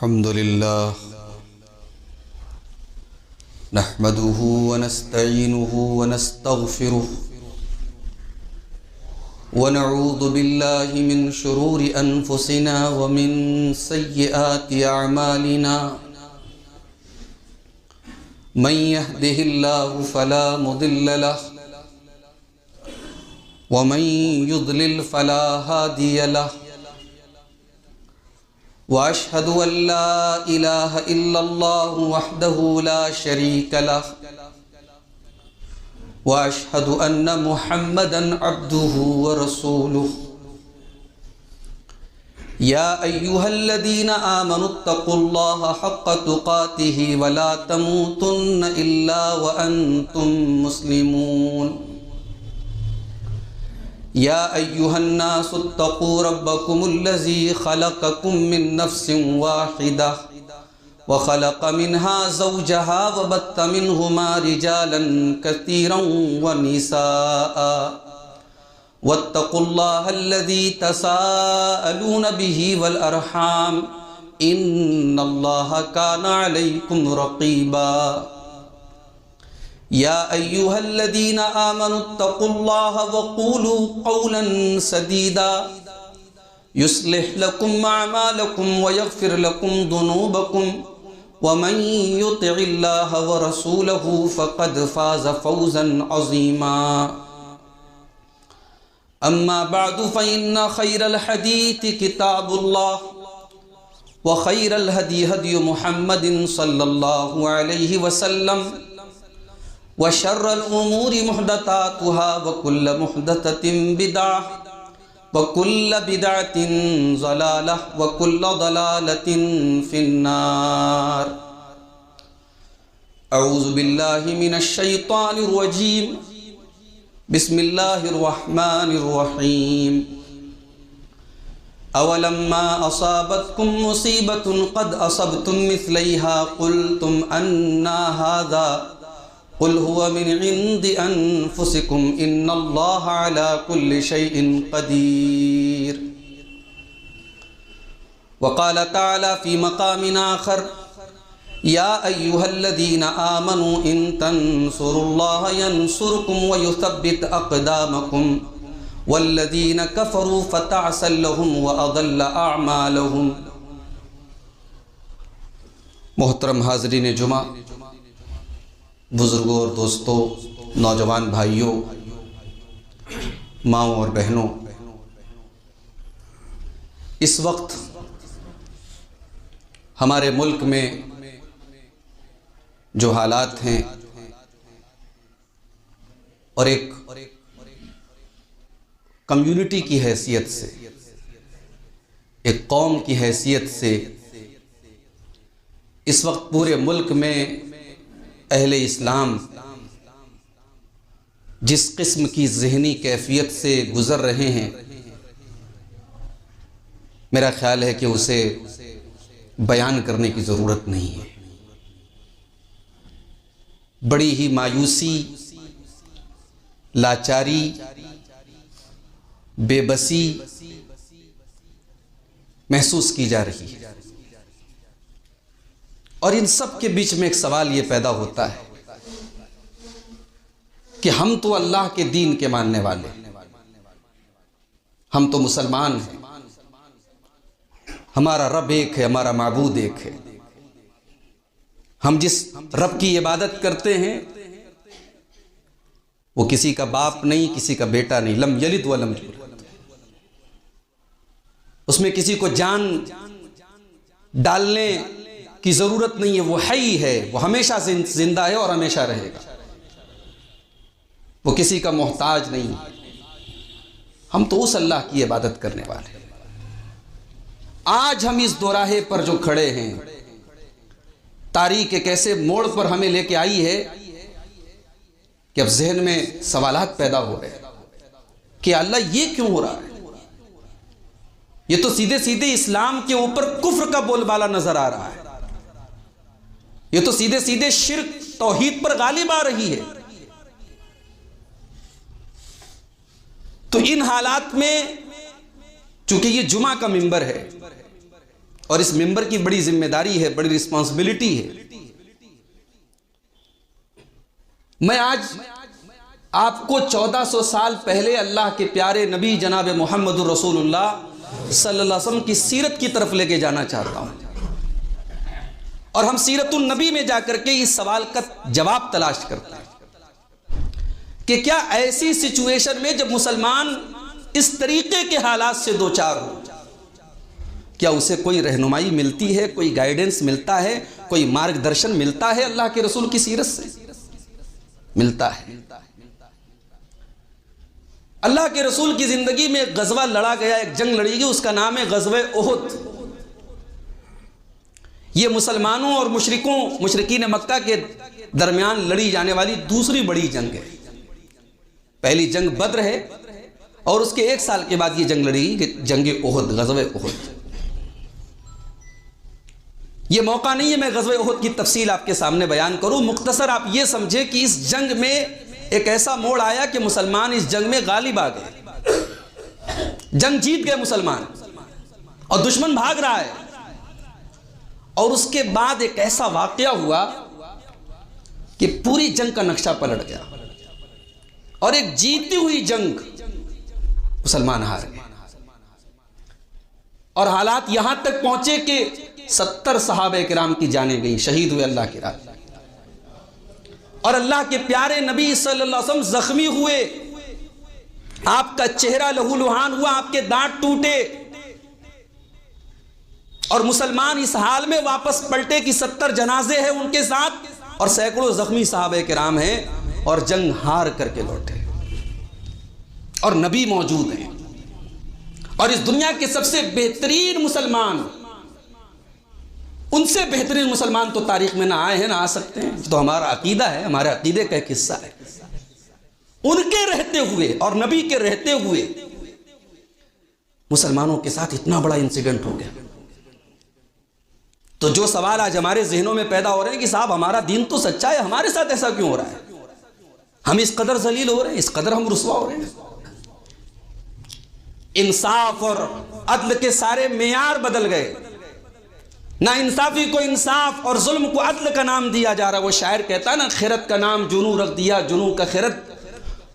الحمد لله نحمده ونستعينه ونستغفره ونعوذ بالله من شرور أنفسنا ومن سيئات أعمالنا من يهده الله فلا مضل له ومن يضلل فلا هادي له وأشهد أن لا إله إلا الله وحده لا شريك له وأشهد أن محمدًا عبده ورسوله يا أيها الذين آمنوا اتقوا الله حق تقاته ولا تموتن إلا وأنتم مسلمون يا أيها الناس اتقوا ربكم الذي خلقكم من نفس واحدة وخلق منها زوجها وبث منهما رجالا كثيرا ونساء واتقوا الله الذي تساءلون به والأرحام إن الله كان عليكم رقيبا يا أيها الذين آمنوا اتقوا الله وقولوا قولا سديدا يصلح لكم أعمالكم ويغفر لكم ذنوبكم ومن يطع الله ورسوله فقد فاز فوزا عظيما أما بعد فإن خير الحديث كتاب الله وخير الهدي هدي محمد صلى الله عليه وسلم وشر الأمور محدثاتها وكل محدثة بدعة وكل بدعة ضلالة وكل ضلالة في النار أعوذ بالله من الشيطان الرجيم بسم الله الرحمن الرحيم أولما أصابتكم مصيبة قد أصبتم مثليها قلتم أنى هذا قل هو من عند أنفسكم إن الله على كل شيء قدير وقال تعالى في مقام آخر يا أيها الذين آمنوا إن تنصروا الله ينصركم ويثبت أقدامكم والذين كفروا فتعسا لهم وأضل أعمالهم محترم حاضرین جمعہ، بزرگوں اور دوستوں، نوجوان بھائیوں، ماؤں اور بہنوں، اس وقت ہمارے ملک میں جو حالات ہیں اور ایک کمیونٹی کی حیثیت سے، ایک قوم کی حیثیت سے، اس وقت پورے ملک میں اہل اسلام جس قسم کی ذہنی کیفیت سے گزر رہے ہیں، میرا خیال ہے کہ اسے بیان کرنے کی ضرورت نہیں ہے۔ بڑی ہی مایوسی، لاچاری، بے بسی محسوس کی جا رہی ہے، اور ان سب کے بیچ میں ایک سوال یہ پیدا ہوتا ہے کہ ہم تو اللہ کے دین کے ماننے والے، ہم تو مسلمان ہیں، ہمارا رب ایک ہے، ہمارا معبود ایک ہے، ہم جس رب کی عبادت کرتے ہیں وہ کسی کا باپ نہیں، کسی کا بیٹا نہیں، لم یلد ولم یولد، اس میں کسی کو جان ڈالنے کی ضرورت نہیں ہے، وہ حی ہے، وہ ہمیشہ زندہ ہے اور ہمیشہ رہے گا، وہ کسی کا محتاج نہیں۔ ہم تو اس اللہ کی عبادت کرنے والے ہیں۔ آج ہم اس دوراہے پر جو کھڑے ہیں، تاریخ ایک ایسے موڑ پر ہمیں لے کے آئی ہے کہ اب ذہن میں سوالات پیدا ہو رہے ہیں کہ اللہ یہ کیوں ہو رہا ہے؟ یہ تو سیدھے سیدھے اسلام کے اوپر کفر کا بول بالا نظر آ رہا ہے، یہ تو سیدھے سیدھے شرک توحید پر غالب آ رہی ہے۔ تو ان حالات میں چونکہ یہ جمعہ کا منبر ہے، اور اس ممبر کی بڑی ذمہ داری ہے، بڑی رسپانسبلٹی ہے۔ میں آج آپ کو 1400 سال پہلے اللہ کے پیارے نبی جناب محمد الرسول اللہ صلی اللہ علیہ وسلم کی سیرت کی طرف لے کے جانا چاہتا ہوں، اور ہم سیرت النبی میں جا کر کے اس سوال کا جواب تلاش کرتے ہیں کہ کیا ایسی سچویشن میں جب مسلمان اس طریقے کے حالات سے دوچار ہو، کیا اسے کوئی رہنمائی ملتی ہے، کوئی گائیڈنس ملتا ہے، کوئی مارگ درشن ملتا ہے اللہ کے رسول کی سیرت سے؟ ملتا ہے۔ اللہ کے رسول کی زندگی میں ایک غزوہ لڑا گیا، ایک جنگ لڑی گئی، اس کا نام ہے غزوہ احد۔ یہ مسلمانوں اور مشرکین مکہ کے درمیان لڑی جانے والی دوسری بڑی جنگ ہے۔ پہلی جنگ بدر ہے، اور اس کے 1 سال کے بعد یہ جنگ لڑی گئی، جنگ احد، غزوہ احد۔ یہ موقع نہیں ہے میں غزوہ احد کی تفصیل آپ کے سامنے بیان کروں، مختصر آپ یہ سمجھیں کہ اس جنگ میں ایک ایسا موڑ آیا کہ مسلمان اس جنگ میں غالب آ گئے، جنگ جیت گئے مسلمان، اور دشمن بھاگ رہا ہے۔ اور اس کے بعد ایک ایسا واقعہ ہوا کہ پوری جنگ کا نقشہ پلٹ گیا، اور ایک جیتی ہوئی جنگ مسلمان ہار گئے، اور حالات یہاں تک پہنچے کہ 70 صحابہ کرام کی جانیں گئی، شہید ہوئے اللہ کی راہ، اور اللہ کے پیارے نبی صلی اللہ علیہ وسلم زخمی ہوئے، آپ کا چہرہ لہو لہان ہوا، آپ کے دانت ٹوٹے، اور مسلمان اس حال میں واپس پلٹے کہ 70 جنازے ہیں ان کے ساتھ، اور سینکڑوں زخمی صحابہ کرام ہیں، اور جنگ ہار کر کے لوٹے، اور نبی موجود ہیں، اور اس دنیا کے سب سے بہترین مسلمان، ان سے بہترین مسلمان تو تاریخ میں نہ آئے ہیں، نہ آ سکتے ہیں، تو ہمارا عقیدہ ہے، ہمارے عقیدے کا ایک حصہ ہے۔ ان کے رہتے ہوئے اور نبی کے رہتے ہوئے مسلمانوں کے ساتھ اتنا بڑا انسیڈنٹ ہو گیا۔ تو جو سوال آج ہمارے ذہنوں میں پیدا ہو رہے ہیں کہ صاحب ہمارا دین تو سچا ہے، ہمارے ساتھ ایسا کیوں ہو رہا ہے؟ ہم اس قدر ذلیل ہو رہے ہیں، اس قدر ہم رسوا ہو رہے ہیں۔ انصاف اور عدل کے سارے معیار بدل گئے، نہ انصافی کو انصاف اور ظلم کو عدل کا نام دیا جا رہا۔ وہ شاعر کہتا ہے نا، خیرت کا نام جنوں رکھ دیا، جنوں کا خیرت،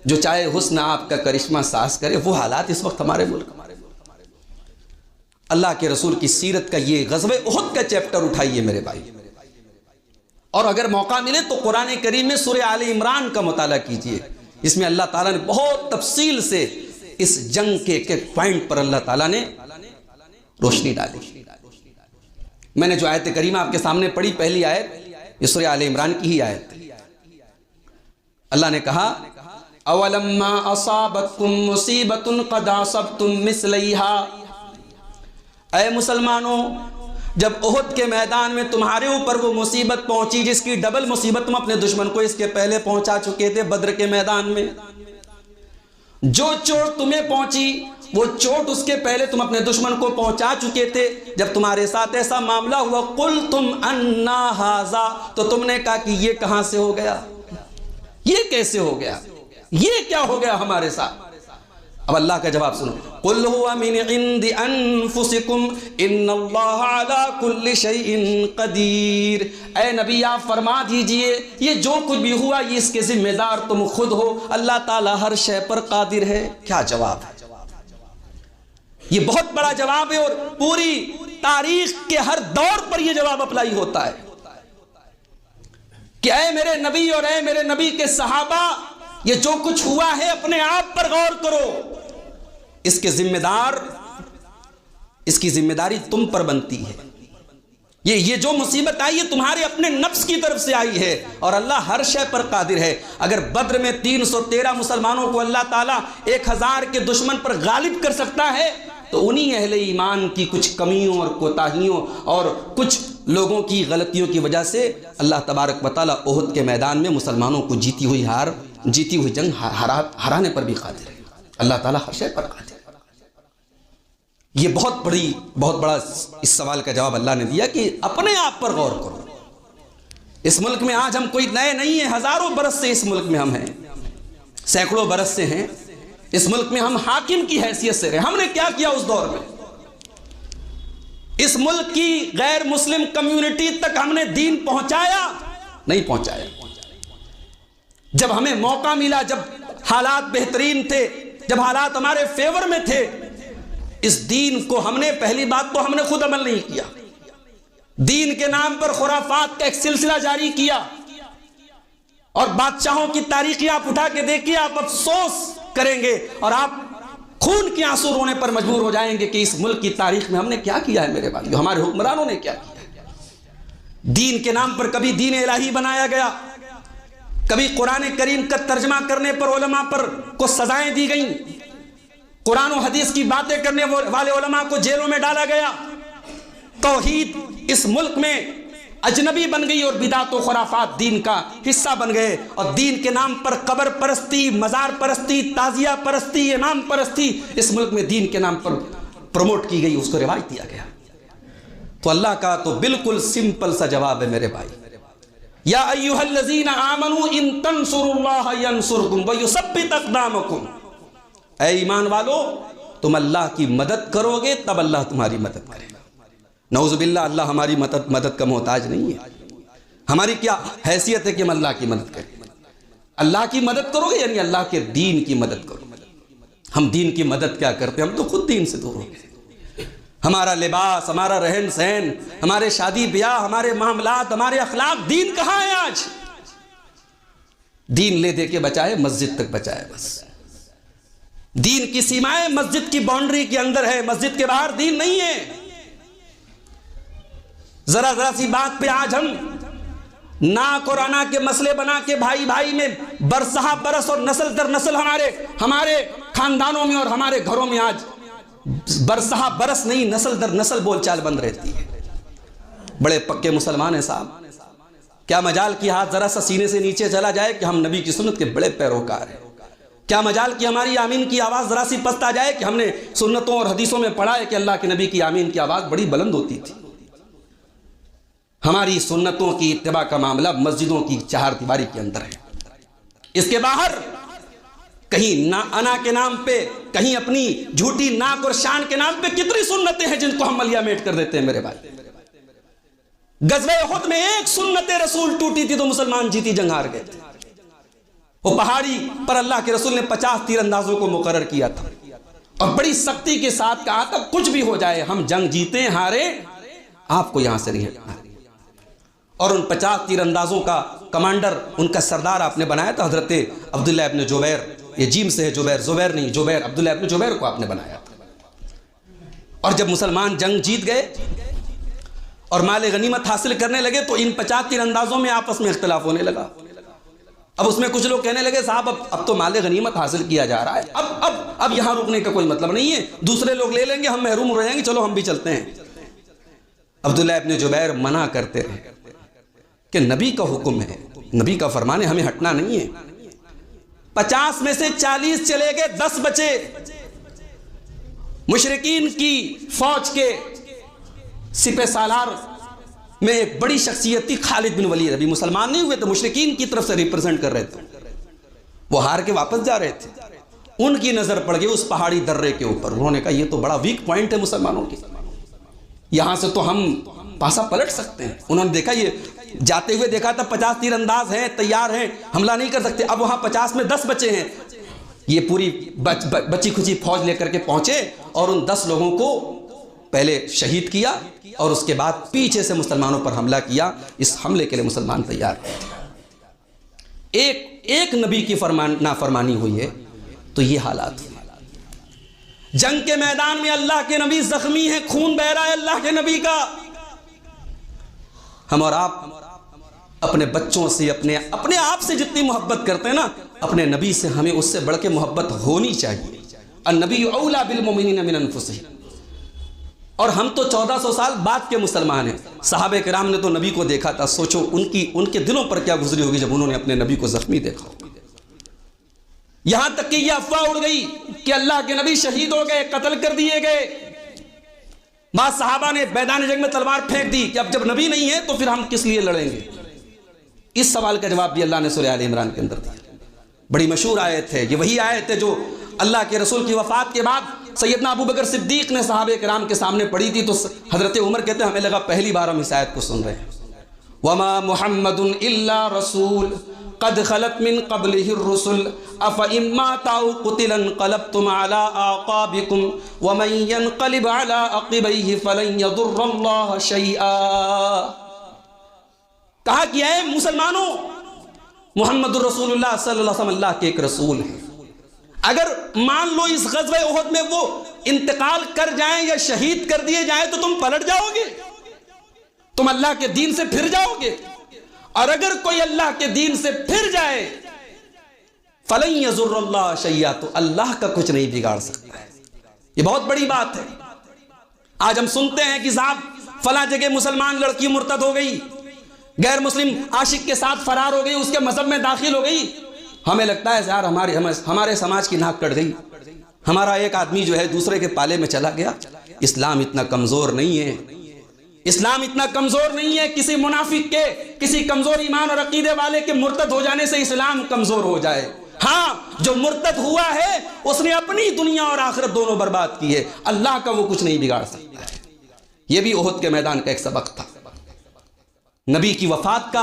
جو چاہے حسن آپ کا کرشمہ ساز کرے۔ وہ حالات اس وقت ہمارے ملک۔ اللہ کے رسول کی سیرت کا یہ غزوہ احد کا چیپٹر اٹھائیے میرے بھائی، اور اگر موقع ملے تو قرآن کریم میں سورہ آل عمران کا مطالعہ کیجئے، اس میں اللہ تعالیٰ نے بہت تفصیل سے اس جنگ کے ایک پوائنٹ پر اللہ تعالیٰ نے روشنی ڈالی۔ میں نے جو آیت کریمہ آپ کے سامنے پڑھی، پہلی آیت یہ سورہ آل عمران کی ہی آیت۔ اللہ نے کہا اولما اصابتکم مصیبۃ قد اصبتم مثلیھا، اے مسلمانوں، جب احد کے میدان میں تمہارے اوپر وہ مصیبت پہنچی جس کی ڈبل مصیبت تم اپنے دشمن کو اس کے پہلے پہنچا چکے تھے بدر کے میدان میں، جو چوٹ تمہیں پہنچی وہ چوٹ اس کے پہلے تم اپنے دشمن کو پہنچا چکے تھے۔ جب تمہارے ساتھ ایسا معاملہ ہوا قلتم انا ھذا، تو تم نے کہا کہ یہ کہاں سے ہو گیا، یہ کیسے ہو گیا، یہ کیا ہو گیا ہمارے ساتھ؟ اب اللہ کا جواب سنو، قل هو من عند انفسکم ان اللہ علی کل شیء قدیر، اے نبی آپ فرما دیجئے یہ جو کچھ بھی ہوا یہ اس کے ذمہ دار تم خود ہو، اللہ تعالی ہر شے پر قادر ہے۔ کیا جواب ہے؟ یہ بہت بڑا جواب ہے، اور پوری تاریخ کے ہر دور پر یہ جواب اپلائی ہوتا ہے کہ اے میرے نبی اور اے میرے نبی کے صحابہ، یہ جو کچھ ہوا ہے اپنے آپ پر غور کرو، اس کے ذمہ دار، اس کی ذمہ داری تم پر بنتی ہے۔ یہ جو مصیبت آئی ہے تمہارے اپنے نفس کی طرف سے آئی ہے، اور اللہ ہر شے پر قادر ہے۔ اگر بدر میں 313 مسلمانوں کو اللہ تعالیٰ 1000 کے دشمن پر غالب کر سکتا ہے، تو انہی اہل ایمان کی کچھ کمیوں اور کوتاہیوں اور کچھ لوگوں کی غلطیوں کی وجہ سے اللہ تبارک و تعالیٰ احد کے میدان میں مسلمانوں کو جیتی ہوئی جنگ ہرانے پر بھی قادر ہے۔ اللہ تعالیٰ ہر شے پر قادر ہے۔ یہ بہت بڑا اس سوال کا جواب اللہ نے دیا کہ اپنے آپ پر غور کرو۔ اس ملک میں آج ہم کوئی نئے نہیں ہیں، ہزاروں برس سے اس ملک میں ہم ہیں، سینکڑوں برس سے ہیں اس ملک میں، ہم حاکم کی حیثیت سے رہے۔ ہم نے کیا کیا اس دور میں؟ اس ملک کی غیر مسلم کمیونٹی تک ہم نے دین پہنچایا؟ نہیں پہنچایا۔ جب ہمیں موقع ملا، جب حالات بہترین تھے، جب حالات ہمارے فیور میں تھے، اس دین کو ہم نے، پہلی بات تو ہم نے خود عمل نہیں کیا، دین کے نام پر خرافات کا ایک سلسلہ جاری کیا، اور بادشاہوں کی تاریخیں آپ اٹھا کے دیکھیے، آپ افسوس کریں گے اور آپ خون کے آنسو رونے پر مجبور ہو جائیں گے کہ اس ملک کی تاریخ میں ہم نے کیا کیا ہے میرے بھائیو، ہمارے حکمرانوں نے کیا کیا۔ دین کے نام پر کبھی دین الہی بنایا گیا، کبھی قرآن کریم کا ترجمہ کرنے پر علماء پر کو سزائیں دی گئیں، قرآن و حدیث کی باتیں کرنے والے علماء کو جیلوں میں ڈالا گیا، توحید اس ملک میں اجنبی بن گئی اور بدعت و خرافات دین کا حصہ بن گئے، اور دین کے نام پر قبر پرستی، مزار پرستی، تعزیہ پرستی، امام پرستی اس ملک میں دین کے نام پر پروموٹ کی گئی، اس کو رواج دیا گیا۔ تو اللہ کا تو بالکل سمپل سا جواب ہے میرے بھائی، یا ایھا الذین آمنوا ان تنصروا اللہ ینصرکم ویثبت اقدامکم، اے ایمان والو تم اللہ کی مدد کرو گے تب اللہ تمہاری مدد کرے گا۔ نعوذ باللہ، اللہ ہماری مدد کا محتاج نہیں ہے، ہماری کیا حیثیت ہے کہ ہم اللہ کی مدد کریں؟ اللہ کی مدد کرو گے یعنی اللہ کے دین کی مدد کرو۔ ہم دین کی مدد کیا کرتے ہیں؟ ہم تو خود دین سے دور ہو گئے، ہمارا لباس، ہمارا رہن سہن، ہمارے شادی بیاہ، ہمارے معاملات، ہمارے اخلاق، دین کہاں ہے آج؟ دین لے دے کے بچائے، مسجد تک بچائے بس۔ دین کی سیمائیں مسجد کی باؤنڈری کے اندر ہے، مسجد کے باہر دین نہیں ہے۔ ذرا سی بات پہ آج ہم ناک اور انا کے مسئلے بنا کے بھائی بھائی میں برسہ برس اور نسل در نسل ہمارے خاندانوں میں اور ہمارے گھروں میں آج برسہ برس نہیں، نسل در نسل بول چال بند رہتی ہے۔ بڑے پکے مسلمان ہیں صاحب، کیا مجال کی ہاتھ ذرا سا سینے سے نیچے چلا جائے کہ ہم نبی کی سنت کے بڑے پیروکار ہیں، کیا مجال کی ہماری آمین کی آواز ذرا سی پست آ جائے کہ ہم نے سنتوں اور حدیثوں میں پڑھا ہے کہ اللہ کے نبی کی آمین کی آواز بڑی بلند ہوتی تھی۔ ہماری سنتوں کی اتباع کا معاملہ مسجدوں کی چہار دیواری کے اندر ہے، اس کے باہر کہیں انا کے نام پہ، کہیں اپنی جھوٹی ناک اور شان کے نام پہ کتنی سنتیں ہیں جن کو ہم ملیا میٹ کر دیتے ہیں میرے بھائی۔ غزوہ احد میں ایک سنت رسول ٹوٹی تھی تو مسلمان جیتی جنگ ہار گئے تھے۔ وہ پہاڑی پر اللہ کے رسول نے 50 تیر اندازوں کو مقرر کیا تھا اور بڑی سختی کے ساتھ کہا تھا کچھ بھی ہو جائے ہم جنگ جیتے ہارے آپ کو یہاں سے نہیں ہٹنا۔ اور ان 50 تیر اندازوں کا کمانڈر، ان کا سردار آپ نے بنایا تھا حضرت عبداللہ ابن جبیر، یہ جیم سے ہے زبیر نہیں جبیر، عبداللہ ابن جبیر کو آپ نے بنایا تھا۔ اور جب مسلمان جنگ جیت گئے اور مال غنیمت حاصل کرنے لگے تو ان 50 تیر اندازوں میں آپس میں اختلاف ہونے لگا۔ اب اس میں کچھ لوگ کہنے لگے صاحب اب تو مال غنیمت حاصل کیا جا رہا ہے، اب یہاں رکنے کا کوئی مطلب نہیں ہے، دوسرے لوگ لے لیں گے، ہم محروم ہو جائیں گے، چلو ہم بھی چلتے ہیں۔ عبداللہ ابن جبیر منع کرتے رہے کہ نبی کا حکم ہے، نبی کا فرمان ہے، ہمیں ہٹنا نہیں ہے۔ 50 میں سے 40 چلے گئے، 10 بچے۔ مشرکین کی فوج کے سپہ سالار میں ایک بڑی شخصیت تھی خالد بن ولید، ابھی مسلمان نہیں ہوئے تو مشرکین کی طرف سے ریپرزنٹ کر رہے تھے، وہ ہار کے واپس جا رہے تھے۔ ان کی نظر پڑ گئی اس پہاڑی درے کے اوپر، انہوں نے کہا یہ تو بڑا ویک پوائنٹ ہے مسلمانوں کی، یہاں سے تو ہم پاسا پلٹ سکتے ہیں۔ انہوں نے دیکھا، یہ جاتے ہوئے دیکھا تھا 50 تیر انداز ہیں، تیار ہیں، حملہ نہیں کر سکتے۔ اب وہاں 50 میں 10 بچے ہیں، یہ پوری بچی کھچی فوج لے کر کے پہنچے اور ان 10 لوگوں کو پہلے شہید کیا اور اس کے بعد پیچھے سے مسلمانوں پر حملہ کیا۔ اس حملے کے لیے مسلمان تیار تھے۔ ایک نبی کی نافرمانی ہوئی ہے تو یہ حالات ہوئے۔ جنگ کے میدان میں اللہ کے نبی زخمی ہیں، خون بہ رہا ہے اللہ کے نبی کا۔ ہم اور آپ اپنے بچوں سے، اپنے آپ سے جتنی محبت کرتے ہیں نا، اپنے نبی سے ہمیں اس سے بڑھ کے محبت ہونی چاہیے۔ النبی اولیٰ بالمؤمنین من انفسہم۔ اور ہم تو 1400 سال بعد کے مسلمان ہیں۔ صحابہ کرام نے تو نبی کو دیکھا تھا، سوچو ان کے دلوں پر کیا گزری ہوگی جب انہوں نے اپنے نبی کو زخمی دیکھا۔ یہاں تک کہ یہ افواہ اڑ گئی کہ اللہ کے نبی شہید ہو گئے، قتل کر دیے گئے۔ بعض صحابہ نے میدان جنگ میں تلوار پھینک دی کہ اب جب نبی نہیں ہے تو پھر ہم کس لیے لڑیں گے۔ اس سوال کا جواب بھی اللہ نے سورہ آل عمران کے اندر دیا۔ بڑی مشہور آیت ہے، یہ وہی آیت ہے جو اللہ کے رسول کی وفات کے بعد سیدنا ابو بکر صدیق نے صحابہ کرام کے سامنے پڑھی تھی تو حضرت عمر کہتے ہیں ہمیں لگا پہلی بار ہم اس آیت کو سن رہے ہیں. وما محمد الا رسول قد خلت من قبله الرسل افإن مات أو قتل انقلبتم على أعقابكم ومن ينقلب على عقبيه فلن يضر الله شيئا. کہا کہ اے مسلمانوں، محمد الرسول اللہ صلی اللہ علیہ وسلم اللہ کے ایک رسول ہیں. اگر مان لو اس غزوہ احد میں وہ انتقال کر جائیں یا شہید کر دیے جائیں تو تم پلٹ جاؤ گے، تم اللہ کے دین سے پھر جاؤ گے. اور اگر کوئی اللہ کے دین سے پھر جائے فَلَن يَضُرَّ اللَّهَ شَيْئًا، تو اللہ کا کچھ نہیں بگاڑ سکتا ہے. یہ بہت بڑی بات ہے. آج ہم سنتے ہیں کہ صاحب فلاں جگہ مسلمان لڑکی مرتد ہو گئی، غیر مسلم عاشق کے ساتھ فرار ہو گئی، اس کے مذہب میں داخل ہو گئی. ہمیں لگتا ہے یار ہمارے سماج کی ناک کٹ گئی، ہمارا ایک آدمی جو ہے دوسرے کے پالے میں چلا گیا. اسلام اتنا کمزور نہیں ہے، اسلام اتنا کمزور نہیں ہے کسی منافق کے، کسی کمزور ایمان اور عقیدے والے کے مرتد ہو جانے سے اسلام کمزور ہو جائے. ہاں جو مرتد ہوا ہے اس نے اپنی دنیا اور آخرت دونوں برباد کی ہے، اللہ کا وہ کچھ نہیں بگاڑ سکتا ہے. یہ بھی احد کے میدان کا ایک سبق تھا. نبی کی وفات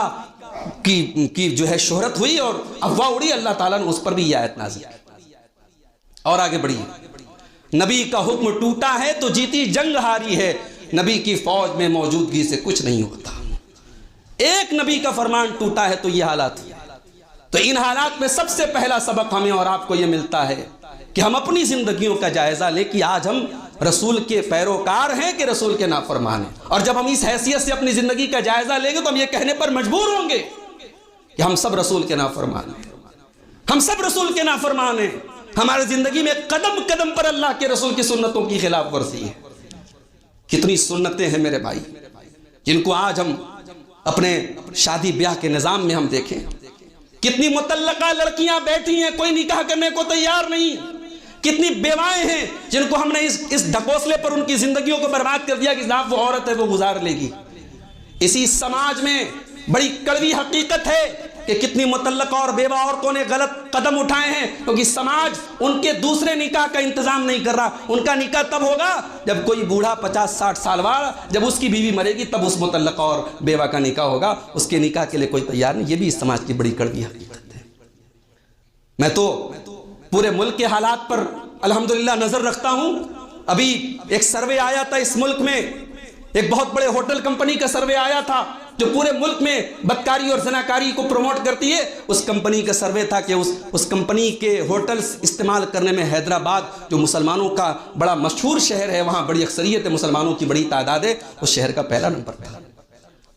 کی جو ہے شہرت ہوئی اور افواہ اڑی، اللہ تعالیٰ نے اس پر بھی یہ آیت نازل کی. اور آگے بڑھی، نبی کا حکم ٹوٹا ہے تو جیتی جنگ ہاری ہے، نبی کی فوج میں موجودگی سے کچھ نہیں ہوتا. ایک نبی کا فرمان ٹوٹا ہے تو یہ حالات. تو ان حالات میں سب سے پہلا سبق ہمیں اور آپ کو یہ ملتا ہے کہ ہم اپنی زندگیوں کا جائزہ لیں کہ آج ہم رسول کے پیروکار ہیں کہ رسول کے نافرمان ہیں. اور جب ہم اس حیثیت سے اپنی زندگی کا جائزہ لیں گے تو ہم یہ کہنے پر مجبور ہوں گے کہ ہم سب رسول کے نافرمان ہیں، ہم سب رسول کے نافرمان ہیں. ہماری زندگی میں قدم قدم پر اللہ کے رسول کی سنتوں کی خلاف ورزی ہے. کتنی سنتیں ہیں میرے بھائی جن کو آج ہم اپنے شادی بیاہ کے نظام میں ہم دیکھیں. کتنی متعلقہ لڑکیاں بیٹھی ہیں، کوئی نکاح کرنے کو تیار نہیں. کتنی بیوائیں ہیں جن کو ہم نے اس ڈھکوسلے پر ان کی زندگیوں کو برباد کر دیا کہ جناب وہ عورت ہے وہ گزار لے گی. اسی سماج میں بڑی کڑوی حقیقت ہے کہ کتنی متعلقہ اور بیوہ عورتوں نے غلط قدم اٹھائے ہیں کیونکہ سماج ان کے دوسرے نکاح کا انتظام نہیں کر رہا. ان کا نکاح تب ہوگا جب کوئی بوڑھا 50-60 سال والا جب اس کی بیوی مرے گی تب اس متعلقہ اور بیوہ کا نکاح ہوگا. اس کے نکاح کے لیے کوئی تیار نہیں. یہ بھی اس سماج کی بڑی کڑوی حقیقت ہے. میں تو پورے ملک کے حالات پر الحمدللہ نظر رکھتا ہوں. ابھی ایک سروے آیا تھا اس ملک میں، ایک بہت بڑے ہوٹل کمپنی کا سروے آیا تھا جو پورے ملک میں بدکاری اور زناکاری کو پروموٹ کرتی ہے. اس کمپنی کا سروے تھا کہ اس کمپنی کے ہوٹلز استعمال کرنے میں حیدرآباد جو مسلمانوں کا بڑا مشہور شہر ہے، وہاں بڑی اکثریت مسلمانوں کی بڑی تعداد ہے، اس شہر کا پہلا نمبر تھا.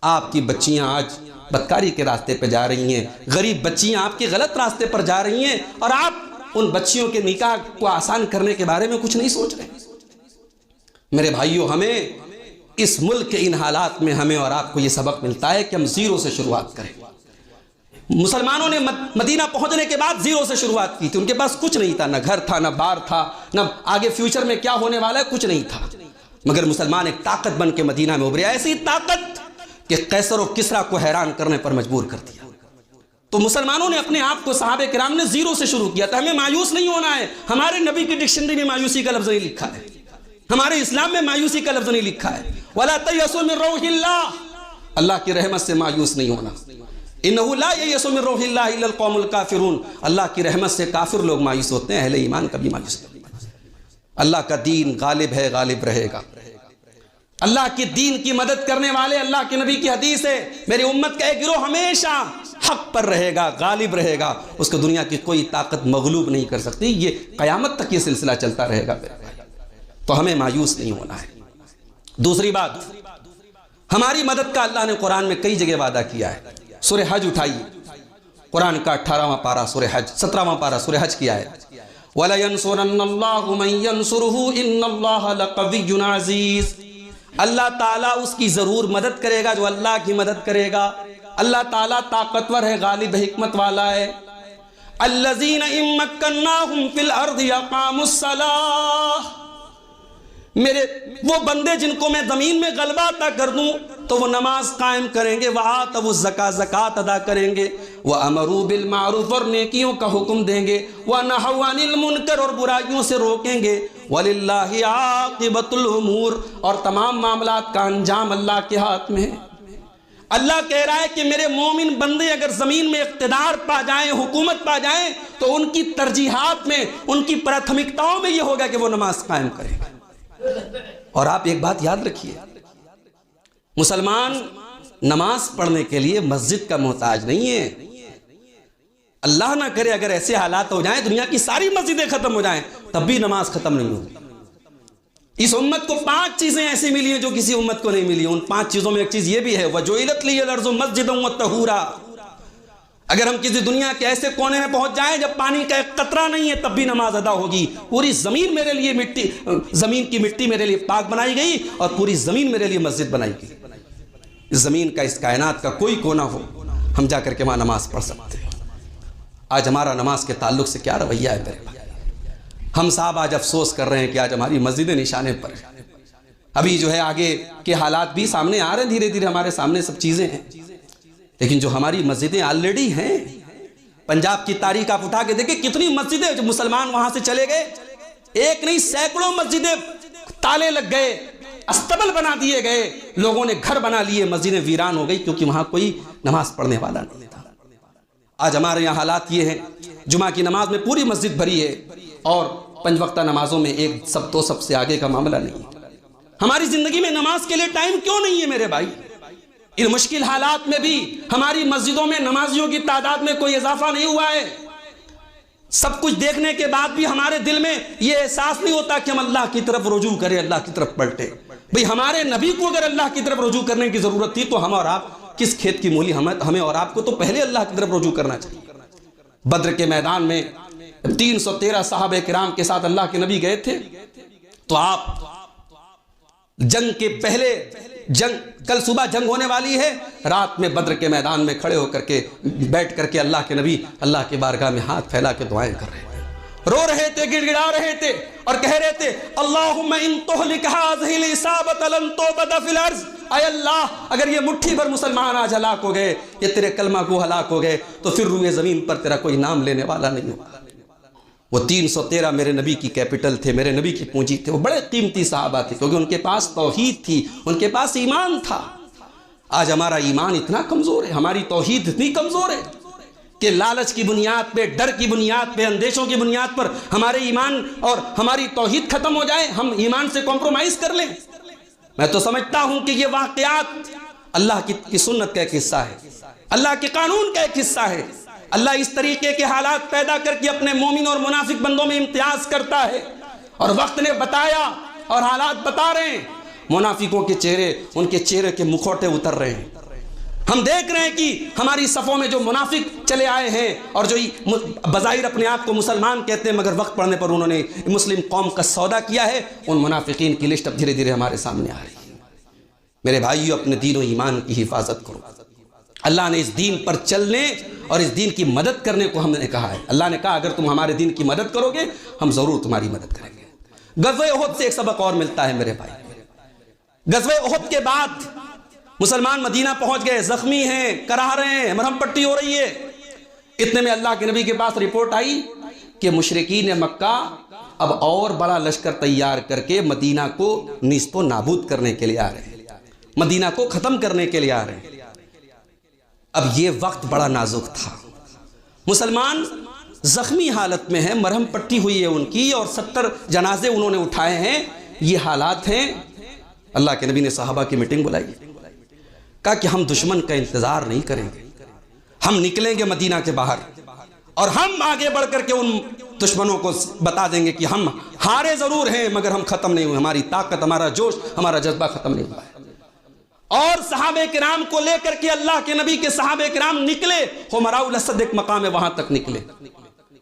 آپ کی بچیاں آج بدکاری کے راستے پہ جا رہی ہیں، غریب بچیاں آپ کے غلط راستے پر جا رہی ہیں اور آپ ان بچیوں کے نکاح کو آسان کرنے کے بارے میں کچھ نہیں سوچ رہے. میرے بھائیوں، ہمیں اس ملک کے ان حالات میں ہمیں اور آپ کو یہ سبق ملتا ہے کہ ہم زیرو سے شروعات کریں. مسلمانوں نے مدینہ پہنچنے کے بعد زیرو سے شروعات کی تھی. ان کے پاس کچھ نہیں تھا، نہ گھر تھا، نہ بار تھا، نہ آگے فیوچر میں کیا ہونے والا ہے کچھ نہیں تھا. مگر مسلمان ایک طاقت بن کے مدینہ میں ابھرے، ایسی طاقت کہ قیصر و کسریٰ کو حیران کرنے پر مجبور کر دیا. تو مسلمانوں نے اپنے آپ کو، صحابہ کرام نے زیرو سے شروع کیا تھا. ہمیں مایوس نہیں ہونا ہے. ہمارے نبی کی ڈکشنری میں مایوسی کا لفظ نہیں لکھا ہے، ہمارے اسلام میں مایوسی کا لفظ نہیں لکھا ہے. وَلَا تَيْأَسُوا مِن رَوْحِ اللَّهِ، اللہ کی رحمت سے مایوس نہیں ہونا. إِنَّهُ لَا يَيْأَسُ مِن رَوْحِ اللَّهِ إِلَّا الْقَوْمُ الْكَافِرُونَ، اللہ کی رحمت سے کافر لوگ مایوس ہوتے ہیں، اہل ایمان کبھی مایوس نہیں. اللہ کا دین غالب ہے، غالب رہے گا. اللہ کے دین کی مدد کرنے والے، اللہ کے نبی کی حدیث ہے، میری امت کا ایک گروہ ہمیشہ حق پر رہے گا، غالب رہے گا، اس کو دنیا کی کوئی طاقت مغلوب نہیں کر سکتی. یہ قیامت تک یہ سلسلہ چلتا رہے گا. تو ہمیں مایوس نہیں ہونا ہے. دوسری بات، ہماری مدد کا اللہ نے قرآن میں کئی جگہ وعدہ کیا ہے. سورہ حج اٹھائیے، قرآن کا 18واں پارہ سورہ حج، 17واں پارہ سورہ حج کی آیت. وَلَيَنْصُرَنَّ اللَّهُ مَن يَنْصُرُهُ إِنَّ اللَّهَ لَقَوِيٌّ عَزِيزٌ، اللہ تعالیٰ اس کی ضرور مدد کرے گا جو اللہ کی مدد کرے گا. اللہ تعالیٰ طاقتور ہے، غالب حکمت والا ہے. الَّذِينَ إِن مَّكَّنَّاهُمْ فِي الْأَرْضِ أَقَامُوا الصَّلَاةَ، میرے وہ بندے جن کو میں زمین میں غلبہ عطا کر دوں تو وہ نماز قائم کریں گے، وَآتَوُا الزَّکَاۃَ زکوٰۃ ادا کریں گے، وَأَمَرُوا بِالْمَعْرُوفِ اور نیکیوں کا حکم دیں گے، وَنَہَوْا عَنِ الْمُنکَرِ اور برائیوں سے روکیں گے، وَلِلَّهِ عَاقِبَةُ الْأُمُورِ، اور تمام معاملات کا انجام اللہ کے ہاتھ میں ہے۔ اللہ کہہ رہا ہے کہ میرے مومن بندے اگر زمین میں اقتدار پا جائیں، حکومت پا جائیں، تو ان کی ترجیحات میں، ان کی پراتھمکتاؤں میں یہ ہوگا کہ وہ نماز قائم کریں۔ اور آپ ایک بات یاد رکھیے، مسلمان نماز پڑھنے کے لیے مسجد کا محتاج نہیں ہے۔ اللہ نہ کرے اگر ایسے حالات ہو جائیں دنیا کی ساری مسجدیں ختم ہو جائیں تب بھی نماز ختم نہیں ہوگی۔ اس امت کو 5 چیزیں ایسی ملی ہیں جو کسی امت کو نہیں ملی۔ ان 5 چیزوں میں ایک چیز یہ بھی ہے وَجُعِلَتْ لِيَ الْأَرْضُ مَسْجِدًا وَطَهُورًا۔ اگر ہم کسی دنیا کے ایسے کونے میں پہنچ جائیں جب پانی کا ایک قطرہ نہیں ہے تب بھی نماز ادا ہوگی۔ پوری زمین میرے لیے مٹی، زمین کی مٹی میرے لیے پاک بنائی گئی اور پوری زمین میرے لیے مسجد بنائی گئی۔ اس زمین کا، اس کائنات کا کوئی کونا ہو ہم جا کر کے وہاں نماز پڑھ سکتے ہیں۔ آج ہمارا نماز کے تعلق سے کیا رویہ ہے میرے بھائی؟ ہم صاحب آج افسوس کر رہے ہیں کہ آج ہماری مسجدیں نشانے پر ہیں۔ ابھی جو ہے آگے کے حالات بھی سامنے آ رہے ہیں، دھیرے دھیرے ہمارے سامنے سب چیزیں ہیں، لیکن جو ہماری مسجدیں آلریڈی ہیں، پنجاب کی تاریخ آپ اٹھا کے دیکھیں کتنی مسجدیں جو مسلمان وہاں سے چلے گئے، ایک نہیں سینکڑوں مسجدیں تالے لگ گئے، استبل بنا دیے گئے، لوگوں نے گھر بنا لیے، مسجدیں ویران ہو گئی کیونکہ وہاں کوئی نماز پڑھنے والا نہیں تھا۔ آج ہمارے یہاں حالات یہ ہیں، جمعہ کی نماز میں پوری مسجد بھری ہے اور 5 وقتہ نمازوں میں ایک سب سے آگے کا معاملہ نہیں ہے۔ ہماری زندگی میں نماز کے لیے ٹائم کیوں نہیں ہے میرے بھائی؟ ان مشکل حالات میں بھی ہماری مسجدوں میں نمازیوں کی تعداد میں کوئی اضافہ نہیں ہوا ہے۔ سب کچھ دیکھنے کے بعد بھی ہمارے دل میں یہ احساس نہیں ہوتا کہ ہم اللہ کی طرف رجوع کریں، اللہ کی طرف پلٹیں۔ بھئی ہمارے نبی کو اگر اللہ کی طرف رجوع کرنے کی ضرورت تھی تو ہم اور آپ کس کھیت کی مولی؟ ہمیں اور آپ کو تو پہلے اللہ کی طرف رجوع کرنا چاہیے۔ بدر کے میدان میں 313 صحابہ کرام کے ساتھ اللہ کے نبی گئے تھے تو آپ جنگ کے پہلے کل صبح جنگ ہونے والی ہے، رات میں بدر کے میدان میں کھڑے ہو کر کے بیٹھ کر کے اللہ کے نبی اللہ کے بارگاہ میں ہاتھ پھیلا کے دعائیں کر رہے تھے، رو رہے تھے، گڑ گڑا رہے تھے اور کہہ رہے تھے اللہم ان تہلک هذه العصابۃ لن تعبد فی الارض، اے اللہ اگر یہ مٹھی بھر مسلمان آج ہلاک ہو گئے، یہ تیرے کلمہ کو ہلاک ہو گئے تو پھر روئے زمین پر تیرا کوئی نام لینے والا نہیں ہوگا۔ وہ 313 میرے نبی کی کیپٹل تھے، میرے نبی کی پونجی تھے، وہ بڑے قیمتی صحابہ تھے کیونکہ ان کے پاس توحید تھی، ان کے پاس ایمان تھا۔ آج ہمارا ایمان اتنا کمزور ہے، ہماری توحید اتنی کمزور ہے کہ لالچ کی بنیاد پہ، ڈر کی بنیاد پہ، اندیشوں کی بنیاد پر ہمارے ایمان اور ہماری توحید ختم ہو جائے، ہم ایمان سے کمپرومائز کر لیں۔ میں تو سمجھتا ہوں کہ یہ واقعات اللہ کی سنت کا ایک حصہ ہے، اللہ کے قانون کا ایک حصہ ہے۔ اللہ اس طریقے کے حالات پیدا کر کے اپنے مومن اور منافق بندوں میں امتیاز کرتا ہے، اور وقت نے بتایا اور حالات بتا رہے ہیں، منافقوں کے چہرے، ان کے چہرے کے مکھوٹے اتر رہے ہیں۔ ہم دیکھ رہے ہیں کہ ہماری صفوں میں جو منافق چلے آئے ہیں اور جو بظاہر اپنے آپ کو مسلمان کہتے ہیں مگر وقت پڑنے پر انہوں نے مسلم قوم کا سودا کیا ہے، ان منافقین کی لسٹ اب دھیرے دھیرے ہمارے سامنے آ رہی ہے۔ میرے بھائیو اپنے دین و ایمان کی حفاظت کرو۔ اللہ نے اس دین پر چلنے اور اس دین کی مدد کرنے کو ہم نے کہا ہے۔ اللہ نے کہا اگر تم ہمارے دین کی مدد کرو گے ہم ضرور تمہاری مدد کریں گے۔ غزوہ احد سے ایک سبق اور ملتا ہے میرے بھائی۔ غزوہ احد کے بعد مسلمان مدینہ پہنچ گئے، زخمی ہیں، کراہ رہے ہیں، مرہم پٹی ہو رہی ہے۔ اتنے میں اللہ کے نبی کے پاس رپورٹ آئی کہ مشرکین مکہ اب اور بڑا لشکر تیار کر کے مدینہ کو نیست و نابود کرنے کے لیے آ رہے ہیں، مدینہ کو ختم کرنے کے لیے آ رہے ہیں۔ اب یہ وقت بڑا نازک تھا، مسلمان زخمی حالت میں ہیں، مرہم پٹی ہوئی ہے ان کی اور 70 جنازے انہوں نے اٹھائے ہیں، یہ حالات ہیں۔ اللہ کے نبی نے صحابہ کی میٹنگ بلائی، کہا کہ ہم دشمن کا انتظار نہیں کریں گے، ہم نکلیں گے مدینہ کے باہر اور ہم آگے بڑھ کر کے ان دشمنوں کو بتا دیں گے کہ ہم ہارے ضرور ہیں مگر ہم ختم نہیں ہوئے، ہماری طاقت، ہمارا جوش، ہمارا جذبہ ختم نہیں ہوا ہے۔ اور صحابہ کرام کو لے کر کے اللہ کے نبی کے صحابہ کرام نکلے، حمراء الاسد ایک مقام ہے وہاں تک نکلے،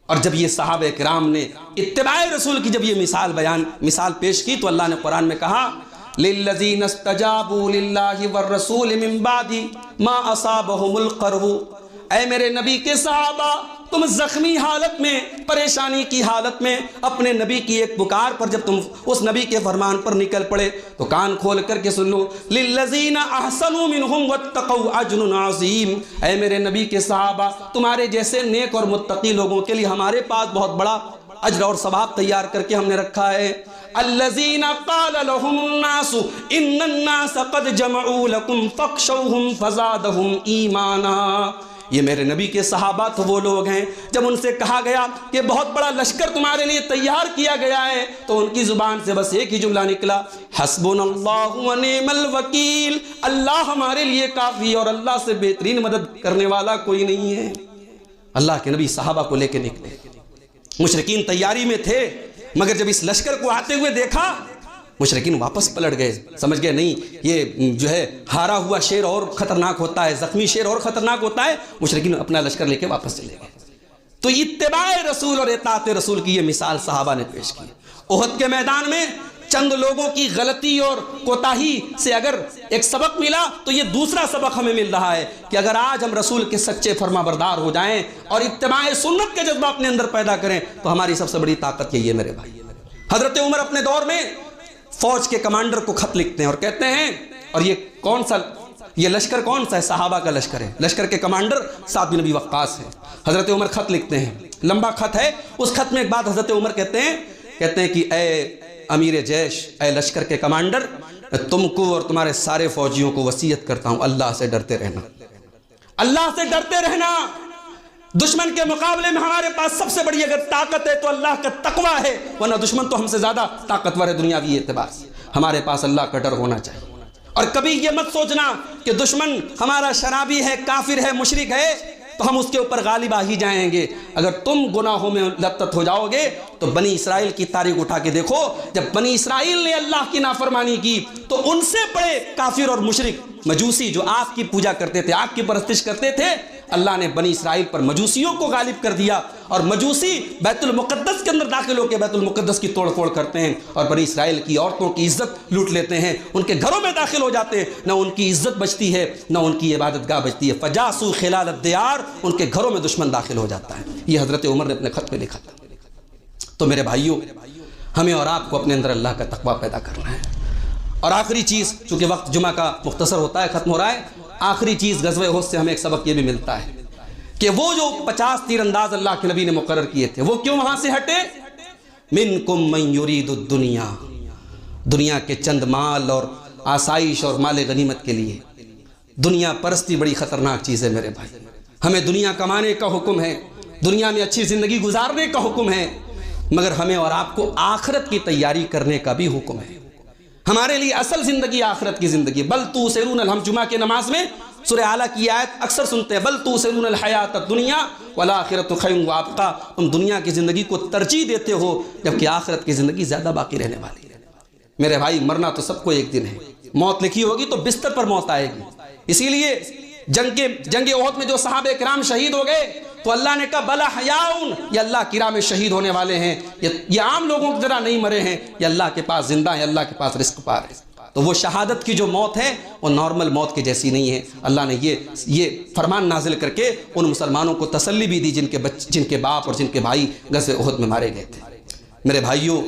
اور جب یہ صحابہ کرام نے اتباع رسول کی جب یہ مثال پیش کی تو اللہ نے قرآن میں کہا لِلَّذِينَ اسْتَجَابُوا لِلَّهِ وَالرَّسُولِ مِن بَعْدِ مَا أَصَابَهُمُ الْقَرْحُ، اے میرے نبی کے صحابہ تم زخمی حالت میں، پریشانی کی حالت میں اپنے نبی کی ایک پکار پر جب تم اس نبی کے فرمان پر نکل پڑے تو کان کھول کر کے سن لو، لِلَّذِينَ أَحْسَنُوا مِنْهُمْ وَاتَّقَوْا أَجْرٌ عَظِيمٌ، اے میرے نبی کے صحابہ تمہارے جیسے نیک اور متقی لوگوں کے لیے ہمارے پاس بہت بڑا اجر اور ثواب تیار کر کے ہم نے رکھا ہے۔ الذین قال لهم الناس ان الناس قد جمعوا لكم فاخشوهم فزادهم ایمانا۔ یہ میرے نبی کے صحابہ تو وہ لوگ ہیں جب ان سے کہا گیا کہ بہت بڑا لشکر تمہارے لیے تیار کیا گیا ہے تو ان کی زبان سے بس ایک ہی جملہ نکلا، حسبنا اللہ ونعم الوکیل، اللہ ہمارے لیے کافی ہے اور اللہ سے بہترین مدد کرنے والا کوئی نہیں ہے۔ اللہ کے نبی صحابہ کو لے کے نکلے، مشرکین تیاری میں تھے، مگر جب اس لشکر کو آتے ہوئے دیکھا مشرکین واپس پلٹ گئے، سمجھ گئے نہیں یہ جو ہے ہارا ہوا شیر اور خطرناک ہوتا ہے، زخمی شیر اور خطرناک ہوتا ہے۔ مشرکین اپنا لشکر لے کے واپس چلے گئے۔ تو اتباع رسول اور اطاعت رسول کی یہ مثال صحابہ نے پیش کی۔ احد کے میدان میں چند لوگوں کی غلطی اور کوتاہی سے اگر ایک سبق ملا تو یہ دوسرا سبق ہمیں مل رہا ہے کہ اگر آج ہم رسول کے سچے فرما بردار ہو جائیں اور اتباع سنت کا جذبہ اپنے اندر پیدا کریں تو ہماری سب سے بڑی طاقت یہی ہے میرے بھائی۔ حضرت عمر اپنے دور میں فوج کے کمانڈر کو خط لکھتے ہیں اور کہتے ہیں، اور یہ لشکر کون سا ہے؟ صحابہ کا لشکر ہے۔ لشکر کے کمانڈر سعد بن ابی وقاص ہیں۔ حضرت عمر خط لکھتے ہیں، لمبا خط ہے، اس خط میں ایک بات حضرت عمر کہتے ہیں کہ اے امیر جیش، اے لشکر کے کمانڈر، تم کو اور تمہارے سارے فوجیوں کو وصیت کرتا ہوں اللہ سے ڈرتے رہنا، اللہ سے ڈرتے رہنا۔ دشمن کے مقابلے میں ہمارے پاس سب سے بڑی اگر طاقت ہے تو اللہ کا تقویٰ ہے، ورنہ دشمن تو ہم سے زیادہ طاقتور ہے دنیاوی اعتبار سے۔ ہمارے پاس اللہ کا ڈر ہونا چاہیے، اور کبھی یہ مت سوچنا کہ دشمن ہمارا شرابی ہے، کافر ہے، مشرک ہے تو ہم اس کے اوپر غالب آ ہی جائیں گے۔ اگر تم گناہوں میں لطت ہو جاؤ گے تو بنی اسرائیل کی تاریخ اٹھا کے دیکھو، جب بنی اسرائیل نے اللہ کی نافرمانی کی تو ان سے بڑے کافر اور مشرک مجوسی جو آگ کی پوجا کرتے تھے، آگ کی پرستش کرتے تھے، اللہ نے بنی اسرائیل پر مجوسیوں کو غالب کر دیا، اور مجوسی بیت المقدس کے اندر داخل ہو کے بیت المقدس کی توڑ پھوڑ کرتے ہیں اور بنی اسرائیل کی عورتوں کی عزت لوٹ لیتے ہیں، ان کے گھروں میں داخل ہو جاتے ہیں، نہ ان کی عزت بچتی ہے نہ ان کی عبادت گاہ بچتی ہے۔ فجاسو خلال الدیار، ان کے گھروں میں دشمن داخل ہو جاتا ہے۔ یہ حضرت عمر نے اپنے خط میں لکھا تھا۔ تو میرے بھائیوں، ہمیں اور آپ کو اپنے اندر اللہ کا تقویٰ پیدا کرنا ہے۔ اور آخری چیز، چونکہ وقت جمعہ کا مختصر ہوتا ہے، ختم ہو رہا ہے، آخری چیز غزوہ احد سے ہمیں ایک سبق یہ بھی ملتا ہے کہ وہ جو 50 تیر انداز اللہ کے نبی نے مقرر کیے تھے وہ کیوں وہاں سے ہٹے؟ منکم من یرید الدنیا، دنیا کے چند مال اور آسائش اور مال غنیمت کے لیے۔ دنیا پرستی بڑی خطرناک چیز ہے میرے بھائی، ہمیں دنیا کمانے کا حکم ہے، دنیا میں اچھی زندگی گزارنے کا حکم ہے، مگر ہمیں اور آپ کو آخرت کی تیاری کرنے کا بھی حکم ہے۔ ہمارے لیے اصل زندگی آخرت کی زندگی۔ بل توثرون، ہم جمعہ کی نماز میں سورہ اعلیٰ کی آیت اکثر سنتے ہیں، بل توثرون الحیات الدنیا والآخرۃ خیر وابقیٰ، تم دنیا کی زندگی کو ترجیح دیتے ہو جبکہ آخرت کی زندگی زیادہ باقی رہنے والی ہے۔ میرے بھائی، مرنا تو سب کو ایک دن ہے، موت لکھی ہوگی تو بستر پر موت آئے گی۔ اسی لیے جنگ احد میں جو صحابہ کرام شہید ہو گئے تو اللہ نے کہا بل احیاء، یہ اللہ کی راہ میں شہید ہونے والے ہیں، یہ عام لوگوں کی طرح نہیں مرے ہیں، یہ اللہ کے پاس زندہ ہیں، اللہ کے پاس رزق پا رہے ہیں۔ تو وہ شہادت کی جو موت ہے وہ نارمل موت کے جیسی نہیں ہے۔ اللہ نے یہ فرمان نازل کر کے ان مسلمانوں کو تسلی بھی دی جن کے باپ اور جن کے بھائی غزوہ احد میں مارے گئے تھے۔ میرے بھائیوں،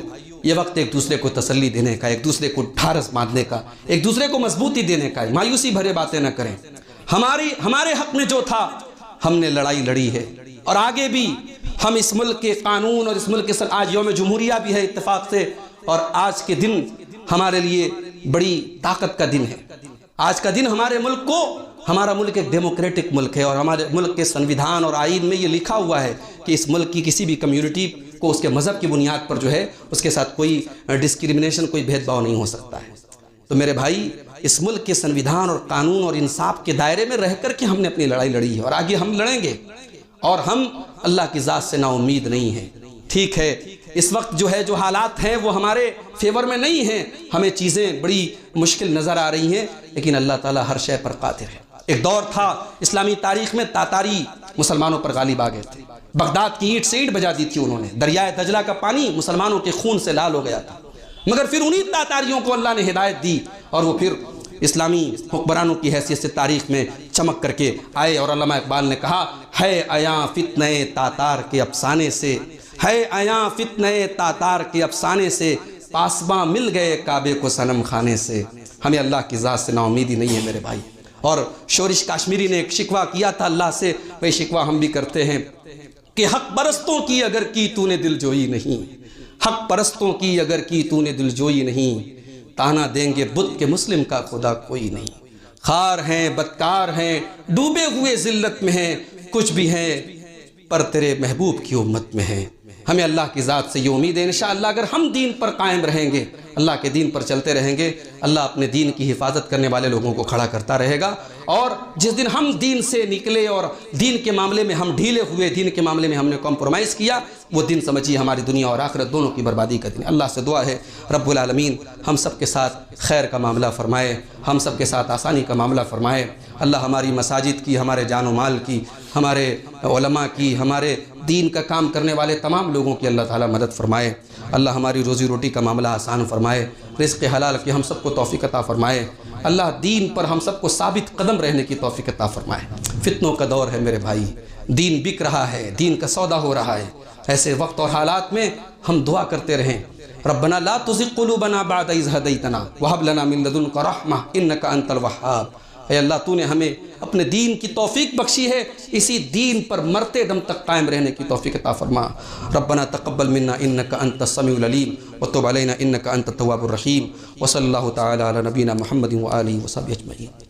یہ وقت ایک دوسرے کو تسلی دینے کا، ایک دوسرے کو ڈھارس باندھنے کا، ایک دوسرے کو مضبوطی دینے کا ہے۔ مایوسی بھرے باتیں نہ کریں۔ ہمارے حق میں جو تھا ہم نے لڑائی لڑی ہے، اور آگے بھی ہم اس ملک کے قانون اور اس ملک کے آج یوم جمہوریہ بھی ہے اتفاق سے، اور آج کے دن ہمارے لیے بڑی طاقت کا دن ہے۔ آج کا دن ہمارے ملک کو، ہمارا ملک ایک ڈیموکریٹک ملک ہے، اور ہمارے ملک کے سنویدھان اور آئین میں یہ لکھا ہوا ہے کہ اس ملک کی کسی بھی کمیونٹی کو اس کے مذہب کی بنیاد پر جو ہے اس کے ساتھ کوئی ڈسکریمنیشن، کوئی بھید بھاؤ نہیں ہو سکتا ہے۔ تو میرے بھائی، اس ملک کے سنویدھان اور قانون اور انصاف کے دائرے میں رہ کر کے ہم نے اپنی لڑائی لڑی ہے، اور آگے ہم لڑیں گے، اور ہم اللہ کی ذات سے نا امید نہیں ہیں۔ ٹھیک ہے، اس وقت جو ہے جو حالات ہیں وہ ہمارے فیور میں نہیں ہیں، ہمیں چیزیں بڑی مشکل نظر آ رہی ہیں، لیکن اللہ تعالیٰ ہر شے پر قادر ہے۔ ایک دور تھا اسلامی تاریخ میں تاتاری مسلمانوں پر غالب آ گئے تھے، بغداد کی اینٹ سے اینٹ بجا دی تھی انہوں نے، دریائے دجلہ کا پانی مسلمانوں کے خون سے لال ہو گیا تھا، مگر پھر انہی تاتاریوں کو اللہ نے ہدایت دی اور وہ پھر اسلامی حکمرانوں کی حیثیت سے تاریخ میں چمک کر کے آئے۔ اور علامہ اقبال نے کہا ہے عیاں فتنہ تاتار کے افسانے سے، ہے عیاں فتنہ تاتار کے افسانے سے، پاسباں مل گئے کعبے کو صنم خانے سے۔ ہمیں اللہ کی ذات سے نا امیدی نہیں ہے میرے بھائی۔ اور شورش کاشمیری نے ایک شکوہ کیا تھا اللہ سے، وہی شکوہ ہم بھی کرتے ہیں کہ حق پرستوں کی اگر کی تو نے دل جوئی نہیں، حق پرستوں کی اگر کی تو نے دل جوئی نہیں، تانا دیں گے بت کے مسلم کا خدا کوئی نہیں۔ خار ہیں بدکار ہیں ڈوبے ہوئے ذلت میں ہیں، کچھ بھی ہیں پر تیرے محبوب کی امت میں ہیں۔ ہمیں اللہ کی ذات سے یہ امید ہے انشاءاللہ اگر ہم دین پر قائم رہیں گے، اللہ کے دین پر چلتے رہیں گے، اللہ اپنے دین کی حفاظت کرنے والے لوگوں کو کھڑا کرتا رہے گا۔ اور جس دن ہم دین سے نکلے اور دین کے معاملے میں ہم ڈھیلے ہوئے، دین کے معاملے میں ہم نے کمپرومائز کیا، وہ دن سمجھیے ہماری دنیا اور آخرت دونوں کی بربادی کا دن۔ اللہ سے دعا ہے رب العالمین ہم سب کے ساتھ خیر کا معاملہ فرمائے، ہم سب کے ساتھ آسانی کا معاملہ فرمائے۔ اللہ ہماری مساجد کی، ہمارے جان و مال کی، ہمارے علماء کی، ہمارے دین کا کام کرنے والے تمام لوگوں کی اللہ تعالیٰ مدد فرمائے۔ اللہ ہماری روزی روٹی کا معاملہ آسان فرمائے، رزق حلال کی ہم سب کو توفیق عطا فرمائے۔ اللہ دین پر ہم سب کو ثابت قدم رہنے کی توفیق عطا فرمائے۔ فتنوں کا دور ہے میرے بھائی، دین بک رہا ہے، دین کا سودا ہو رہا ہے۔ ایسے وقت اور حالات میں ہم دعا کرتے رہیں، ربنا لا تزغ قلوبنا بعد اذ ہدیتنا وہب لنا من لدنک رحمہ انک انت الوہاب۔ اے اللہ تو نے ہمیں اپنے دین کی توفیق بخشی ہے، اسی دین پر مرتے دم تک قائم رہنے کی توفیق عطا فرما۔ ربنا تقبل منا انک انت السمیع العلیم وتب علینا انک انت التواب الرحیم، وصلی اللہ تعالی علی نبینا محمد وآلہ وصحبہ اجمعین۔